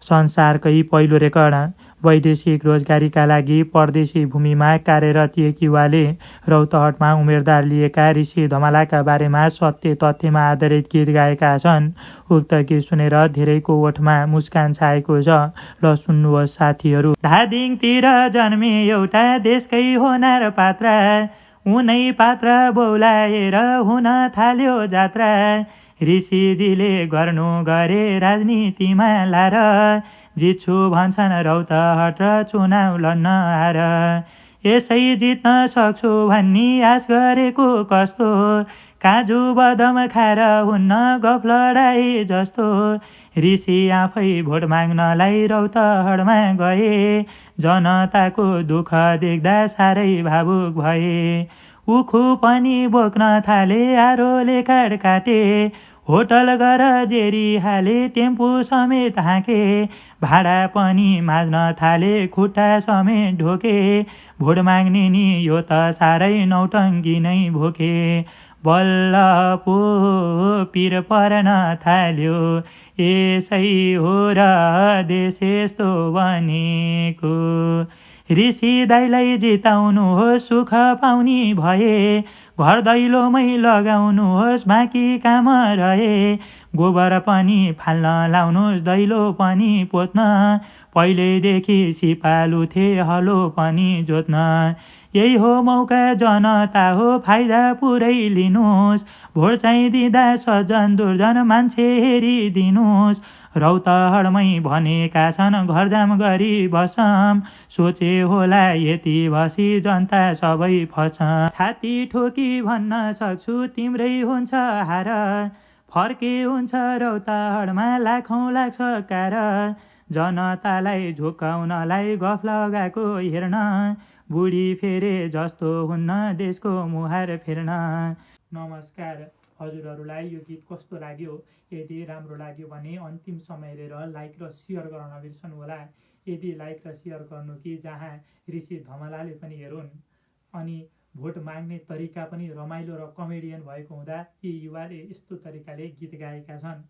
संसारकै पहिलो रेकर्ड। वैदेशिक रोजगारीका लागि परदेशी भूमिमा कार्यरत एक युवाले रौतहटमा उम्मेदवार लिएका ऋषि धमलाका बारेमा सत्य तथ्यमा आधारित गीत गाएका छन्। उक्त गीत सुनेर धेरैको ओठमा मुस्कान छाएको छ। ल सुन्नुहोस् साथीहरू। धादिङतिर जन्मे एउटा देशकै होनार पात्र, उनै पात्र बोलाएर हुन थाल्यो जात्रा। ऋषिजीले गर्नु गरे राजनीतिमा लार, जित्छु भन्छन् रौतहट र चुनाव लड्न आएर। यसै जित्न सक्छु भन्ने आश गरेको कस्तो, काजु बदम खाएर हुन्न गफ लडाई जस्तो। ऋषि आफै भोट माग्नलाई रौतहटमा गए, जनताको दुःख देख्दा साह्रै भावुक भए। उखु पनि बोक्न थाले, आरोले काट काटे, होटल गर जेरी हाले, टेम्पू समेत हाँके। भाडा पनि माझ्न थाले, खुट्टा समेत ढोके। भोट माग्ने नि यो त साह्रै नौटङ्गी नै भोके। बल्ल पो पिर पर्न थाल्यो, यसै हो र देश यस्तो बनेको। ऋषि दाइलाई जिताउनुहोस्, सुख पाउने भए, घर दैलोमै लगाउनुहोस्, बाँकी काम रहे। गोबर पनि फाल्न लाउनुहोस्, दैलो पनि पोत्न, पहिलेदेखि सिपालु थे हलो पनि जोत्न। यही हो मौका जनता हो, फाइदा पुरै लिनुहोस्। भोट चाहिँ दिँदा सज्जन दुर्जन मान्छे हेरिदिनुहोस्। रौतहटमै भनेका छन् घरजाम गरी बसम, सोचे होला यति भसी जनता सबै फसम। छाती ठोकी भन्न सक्छु तिम्रै हुन्छ हार, फर्के हुन्छ रौतहटमा लाखौँ लाग्छ कार। जनतालाई झुकाउनलाई गफ लगाएको हेर्न, बुढी फेरे जस्तो हुन्न देशको मुहार फेर्न। नमस्कार हजुरहरूलाई यो गीत कस्तो लाग्यो? यदि राम्रो लाग्यो भने अन्तिम समय हेरेर लाइक र सेयर गर्न नबिर्सनु होला। यदि लाइक र सेयर गर्नु कि जहाँ ऋषि धमलाले पनि हेरुन्, अनि भोट माग्ने तरिका पनि रमाइलो र कमेडियन भएको हुँदा यी युवाले यस्तो तरिकाले गीत गाएका छन्।